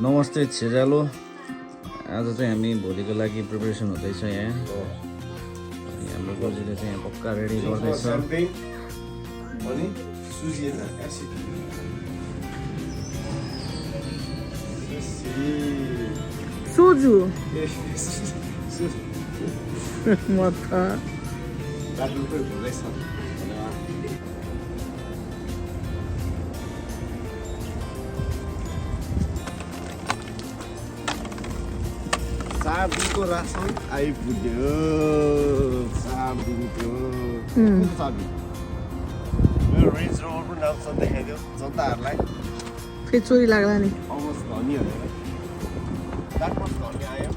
नमस्ते छेजालो आज चाहिँ हामी भोलिको लागि प्रिपरेसन हुँदैछ यहाँ हाम्रो बोजूले चाहिँ यहाँ पक्का रेडी गर्दैछ सोजु म त साबीको रासन आइपुग्यो साबीको साबी मेरो रेन्ज रोभर पनि राम्रो देखाइदियो जनताहरूलाई फेरि चोरी लाग्ला नि अलमोस्ट धनीहरू दाटमोस्ट धनी आयो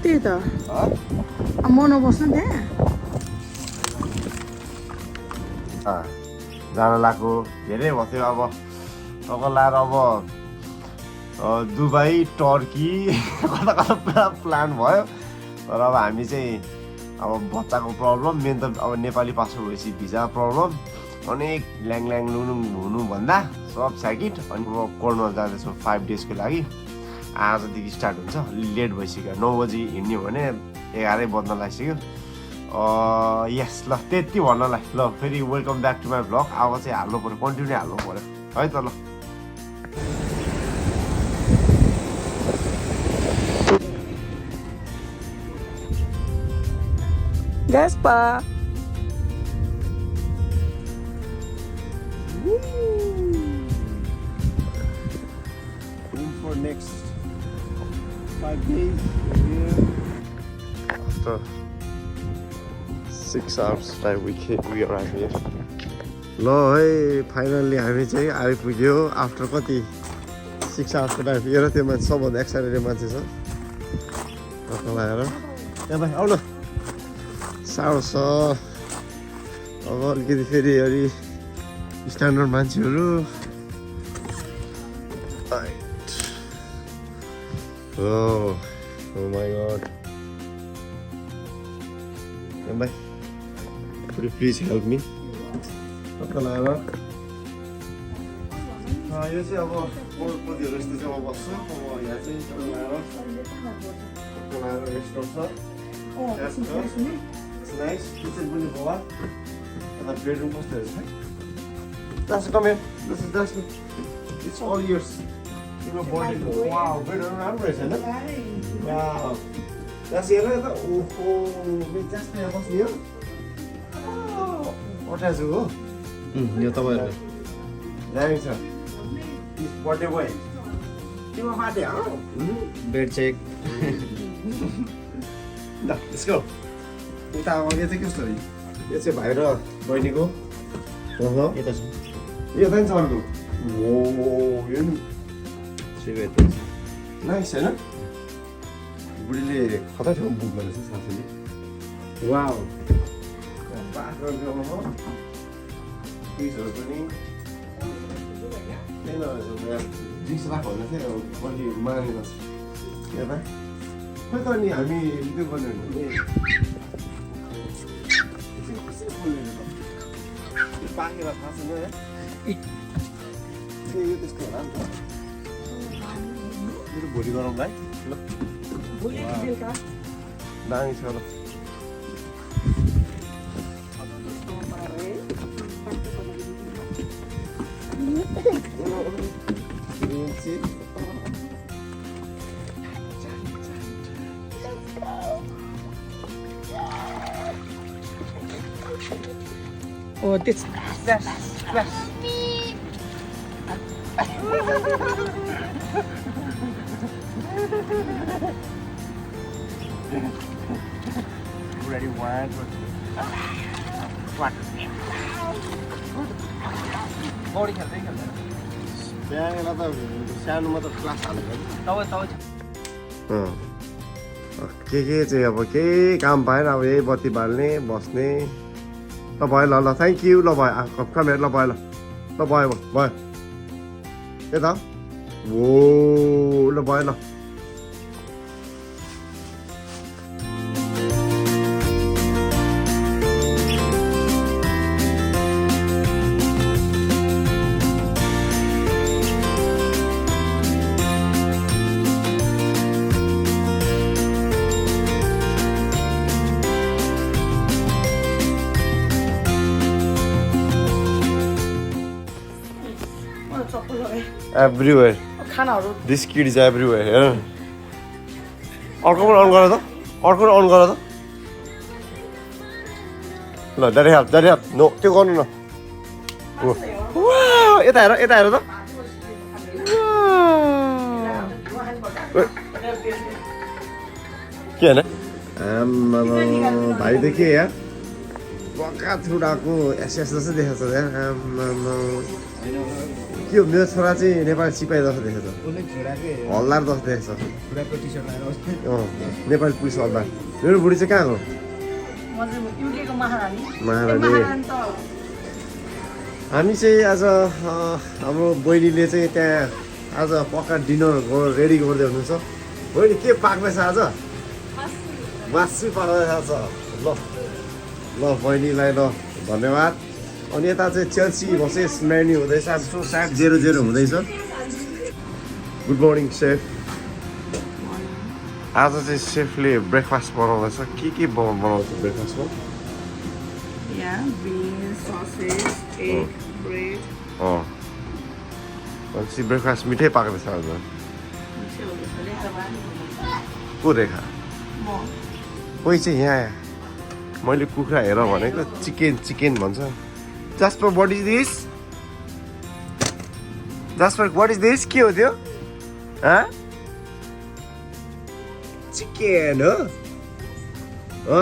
त्यही त म नबस्नु त्यहाँ जान लाग्यो धेरै भयो अब लाएर अब दुबई टर्की कता कता प्लान भयो तर अब हामी चाहिँ अब बच्चाको प्रब्लम मेन त अब नेपाली पासपोर्ट भएपछि भिजा प्रब्लम अनेक ल्याङ लुनुङ हुनुभन्दा सब स्याकिट अनि म कर्नवाल जाँदैछु 5 डेजको लागि आजदेखि स्टार्ट हुन्छ लेट भइसक्यो 9 बजी हिँड्ने भने 11 बज्न लागिसक्यो यस ल त्यति भन्नलाई ल फेरि welcome back to my vlog अब चाहिँ हाल्नु पऱ्यो कन्टिन्यू हाल्नु पऱ्यो है त ल Gaspa. In for next 5 days here. After 6 hours time we arrive here. ल है फाइनल्ली हामी चाहिँ आइपुग्यो आफ्टर कति 6 आवर्सको टाइम हेर त्यो मान्छे सबभन्दा एक्साइटेड मान्छे छ लगाएर त्यहाँ भाइ आउन साह्रो छ अब अलिकति फेरि स्ट्यान्डर्ड मान्छेहरू Oh my god. Bye. Could you please help me? Apa lah? यो चाहिँ अब पोर्टपोलियोहरू यस्तो चाहिँ अब बस्छ अब यहाँ चाहिँ लगाएर रेस्टुरेन्ट छ नाइस किचन पनि भयो अन्त बेडरुम कस्तो हेर्छ है That's come here. This is that's it's all yours. You bought it. Wow, bedroom राम्रो रहेछ हैन? Wow. That's here त ओहो मे जस्ट यहाँ बस्ने हो ओठाजु हो यो तपाईहरुको दामी छ इस बर्थडे बोय तिम्रो बर्थडे हो बेड चेक ल लेट्स गो उता अब यो चाहिँ कस्तो हो यो चाहिँ भाइ र बहिनीको हो यता छ यो पनि छ अर्को ओ यो नि सिगरेट नाइस हैन बुढीले कता ठाउँ बुक गरेछ साथीले वाउ बाथरुमको पिसहरू पनि जिन्स राख भन्दा चाहिँ बढी मानेको छ यहाँ खोइ त नि हामी त्यो गर्ने भने पाकेर थाहा छैन है यो त्यस्तो होला नि त मेरो भोलि गरौँ भाइ ल दामी छ ल Oh, this splash. Ready, 1, 2, 3. Body खेल्दै खेल्दैन बिहान त सानोमा त क्लास हालेको के चाहिँ अब केही काम पाएन अब यही बत्ती बाल्ने बस्ने ल भयो ल थ्याङ्क यू ल भयो कमेर ल भयो ल भयो भयो यता ओ ल भयो ल एभ्रिवेयर खानाहरू दिस किड इज एभ्रिवेयर हेर अर्को पनि अन गर त अर्को पनि अन गर त ल ड्याडी हेल्प नो त्यो गर्नु न यता हेर त के होइन भाइ देखिए यार पक्का थ्रुडाको एसएस जस्तो देखेको छ यार के हो मेरो छोरा चाहिँ नेपाली सिपाही जस्तो देखेको छ हल्दार जस्तो देखेको छ नेपाली पुलिस हल्दार मेरो बुढी चाहिँ कहाँ हो महारानी हामी चाहिँ आज हाम्रो बहिनीले चाहिँ त्यहाँ आज पक्का डिनर रेडी गर्दै हुनुहुन्छ बहिनी के पाक्दैछ आज मासु पाक्दैछ ल ल बहिनीलाई ल धन्यवाद अनि यता चाहिँ चेल्सी भर्सेस म्यान यू हुँदैछ आज सो सायद 0-0 हुँदैछ गुड मर्निङ सेफ आज चाहिँ सेफले ब्रेकफास्ट बनाउँदैछ के बनाउँछ ब्रेकफास्टमा भनेपछि ब्रेकफास्ट मिठै पाक्दैछ आज को रेखा कोही चाहिँ यहाँ मैले कुखुरा हेर भनेको चिकन भन्छ jasper what is this jasper what is this के हो त्यो चिकन हो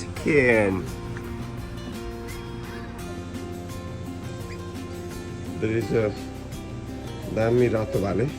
चिकन दामी रातो भाले $.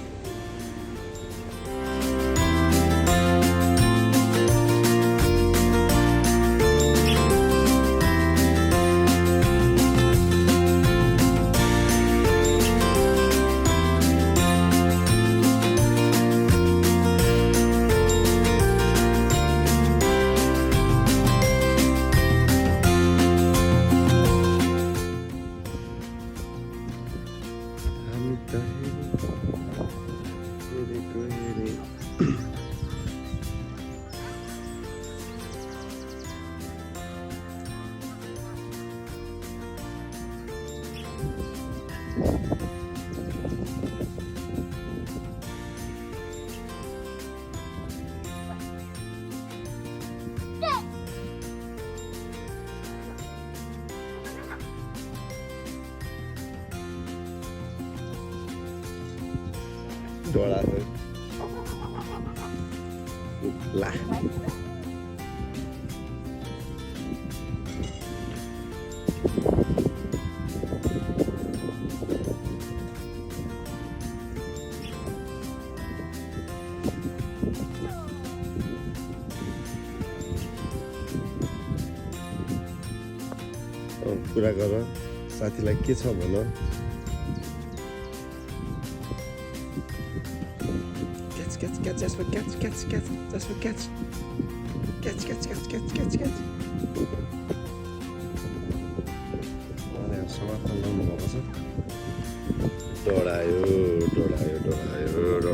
ला कुरा गर साथीलाई के छ भन Just for catch. समर्थन लाउनु भएको छ डढायो ल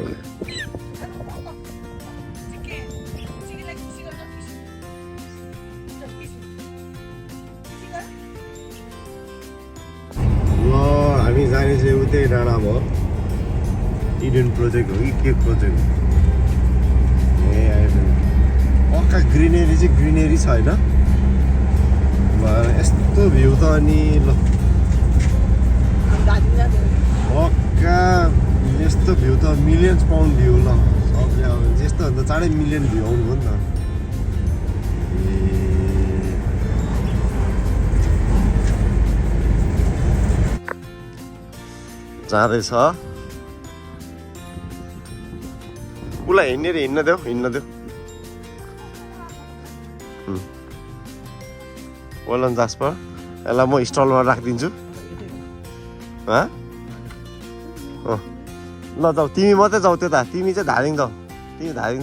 हामी जाने चाहिँ उतै डाँडा भयो इडेन प्रोजेक्ट हो कि के प्रोजेक्ट पक्का ग्रिनेरी चाहिँ ग्रिनेरी छ होइन यस्तो भ्यू त अनि ल पक्का यस्तो भ्यू त मिलियन्स पाउन्ड भ्यू ल सबले अब यस्तो भन्दा चाँडै मिलियन भ्यू आउनु हो नि त जाँदैछ उसलाई हिँड्न देऊ बोल जास्पर यसलाई म स्टलमा राखिदिन्छु ल जाऊ तिमी मात्रै जाऊ त्यता तिमी चाहिँ धादिङ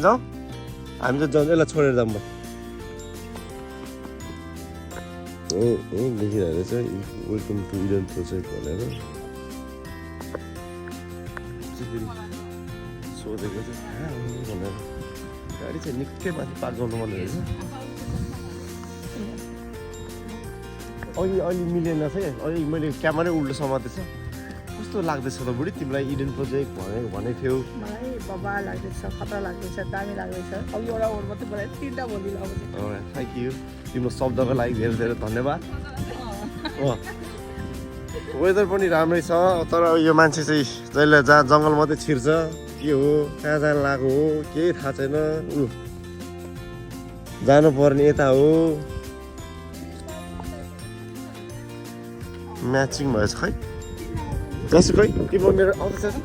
जाऊ हामी चाहिँ यसलाई छोडेर जाऊँ म लेखिरहेको छ वेलकम टु इडन प्रोजेक्ट भनेर सोधेको चाहिँ भनेर गाडी चाहिँ निकै माथि पार्क गर्नु पर्ने रहेछ अहिले मिलेन चाहिँ अहिले मैले क्यामेरै उल्टो समातेछ कस्तो लाग्दैछ त बुढी तिमीलाई इडेन प्रोजेक्ट भनेको थियो मलाई बाबा लाग्दैछ खतरा लाग्दैछ दामी लाग्दैछ अब एउटा वर्ड मात्रै बोलाए 3टा बोलिला अब थ्याङ्क यू तिम्रो शब्दको लागि धेरै धेरै धन्यवाद वेदर पनि राम्रै छ तर यो मान्छे चाहिँ जहिले जहाँ जङ्गल मात्रै छिर्छ के हो कहाँ जान लागेको हो केही थाहा छैन जानुपर्ने यता हो म्याचिङ भएछ खै जस्तो खै तिम्रो मेरो आउँदैछ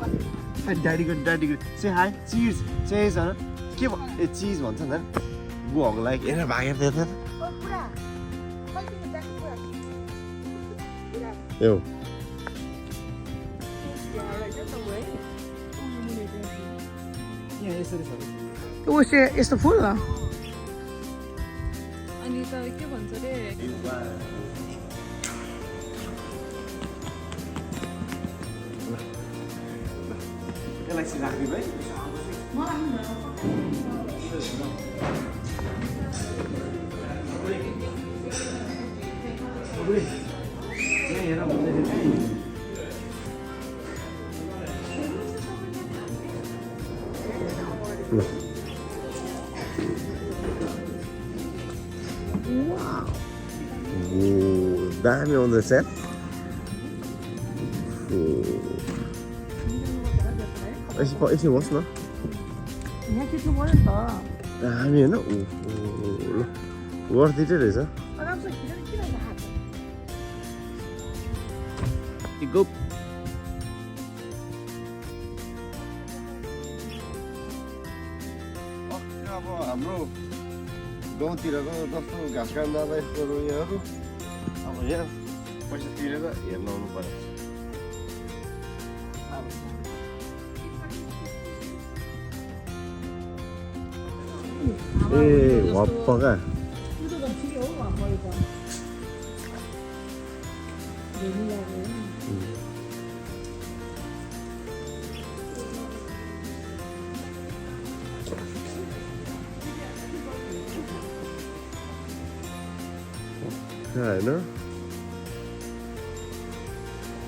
ड्याडीको से हाई चिज चिज होइन के ए चिज भन्छ नि बुवाको लागि हेरेर भागेर दिएको थियो यस्तो फुल न अनि त के भन्छ रे दामी आउँदैछ यसो होस् न यहाँ खिच्नु पर्यो नि त दामी होइन वर्थ इटै रहेछ आरामसँग खिचेर किन हात अब हाम्रो गाउँतिरको जस्तो घाँस काट्न जाँदा यस्तो उयोहरू अब यहाँ पैसा तिरेर हेर्न आउनु पर्यो ए हप्पका होइन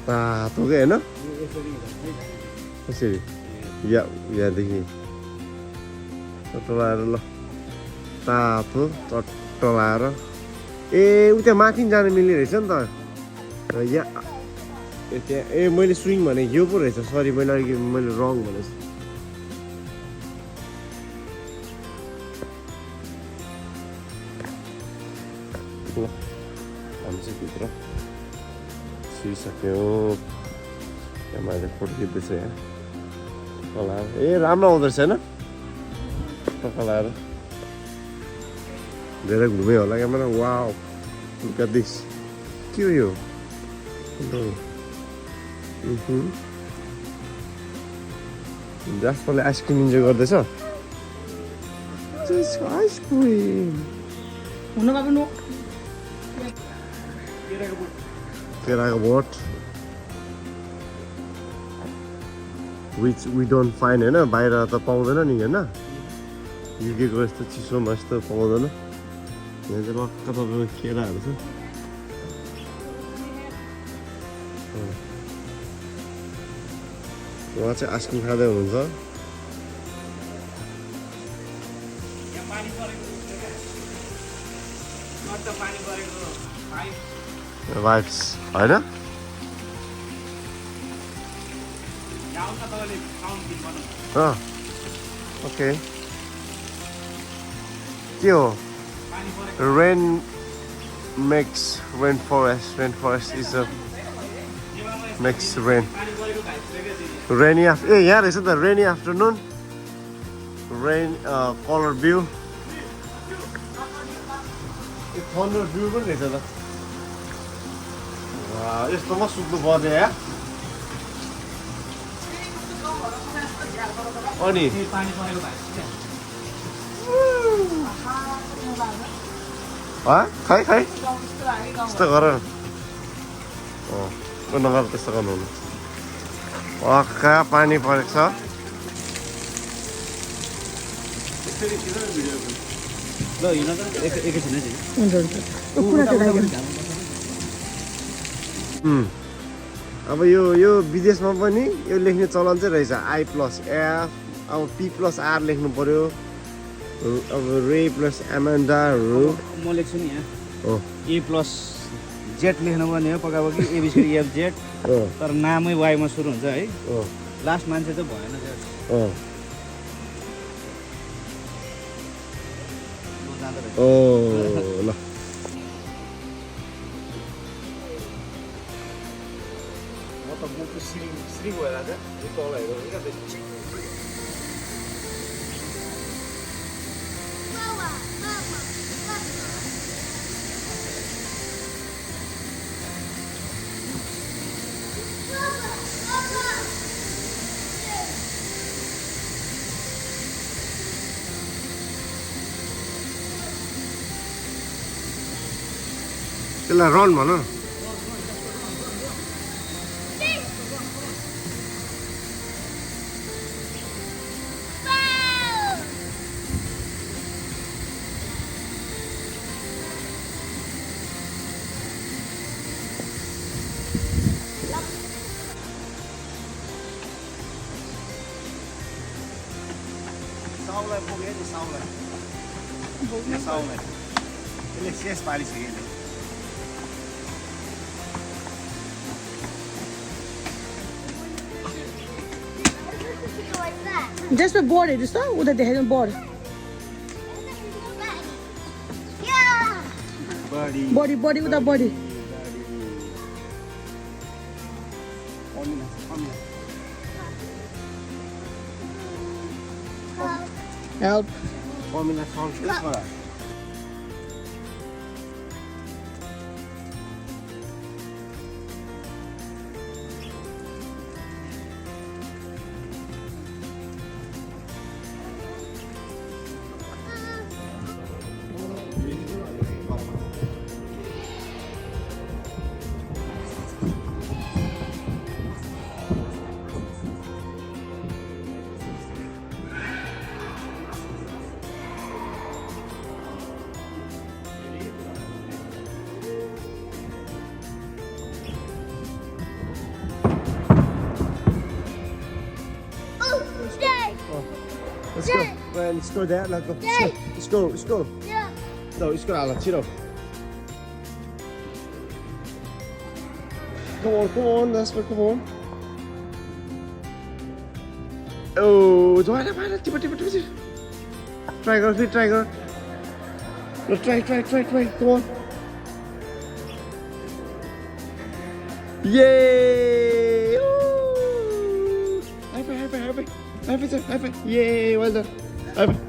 तातोकै होइन यसरी यहाँदेखि टलाएर ल तातो टलाएर ए उता माथि जानु मिल्ने रहेछ नि त यहाँ त्यहाँ ए मैले स्विङ भनेको यो पो रहेछ सरी मैले रङ भनेको ल हामी चाहिँ भित्र छिरिसक्यो यहाँ मान्छे फोटो खिच्दैछ यहाँ टलाएर ए राम्रो आउँदो रहेछ होइन टलाएर धेरै घुमेँ होला camera wow look at this के हो यो जास्परले आइसक्रिम इन्जोय गर्दैछ आइसक्रिम हुन बाबु केराको बोट विच वी डोन्ट फाइन होइन बाहिर त पाउँदैन नि होइन युकेको यस्तो चिसोमा यस्तो पाउँदैन यहाँ चाहिँ लक्क तपाईँको केराहरू छ उहाँ चाहिँ आइसक्रिम खाँदै हुनुहुन्छ वाइफ्स होइन ओके के हो rain makes rain forest is a makes rain rainy after a यहाँ रहेछ त rainy afternoon rain colour view thunder view पनि रहेछ त यस्तोमा सुत्नु पर्ने या अनि खै त्यस्तो गर नगर त्यस्तो गर्नु पक्का पानी परेको छ अब यो विदेशमा पनि यो लेख्ने चलन चाहिँ रहेछ I+F अब P+R लेख्नु पर्यो अब रे प्लस एमान्डाहरू म लेख्छु नि यहाँ हो A+Z लेख्नु पर्ने हो पक्कापक्की ABCDEFZ हो तर नामै वाइमा सुरु हुन्छ है हो लास्ट मान्छे चाहिँ भएन हो ओ ल म त मुखको श्री भएर छ यो तल हेर्नु क्या त्यसलाई रन भन साउलाई पुग्यो नि साउलाई त्यसले शेष पारिसक्यो नि जस्तो बोर्ड हेर्नुहोस् त उता देखाइदिनु बोर्ड बडी उता बडी हेल्प फर्मुला साउन्ड त्यसबाट Let's go. Well, let's go there. Let's go. Let's go. Let's go. Yeah. No, let's go. Let's go. Come on. Let's go. Come on. Oh, do I have it? Try, girl. Try, girl. No, try. Come on. Yay! Ooh. High five. Yay! Well done. High five.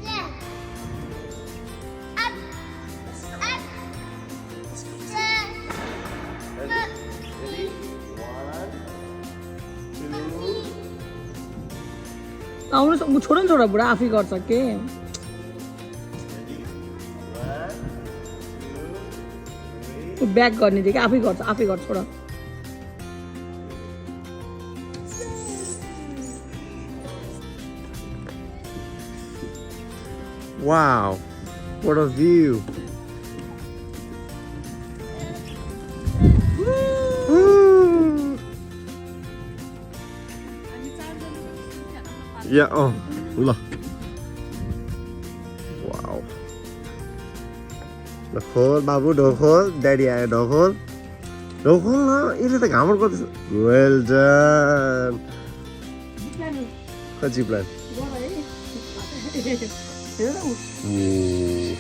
Yeah. Up. Ready? 1, 2. आउनु छोड न छोड बुढा आफै गर्छ के back गर्ने थियो कि आफै गर्छ छोड Wow, what a view. Woo. Yeah, oh, look. Wow. The hole, Babu, the hole, Daddy, I the hole. The hole, no, it is the camera. Well done. What's your plan? Ooh.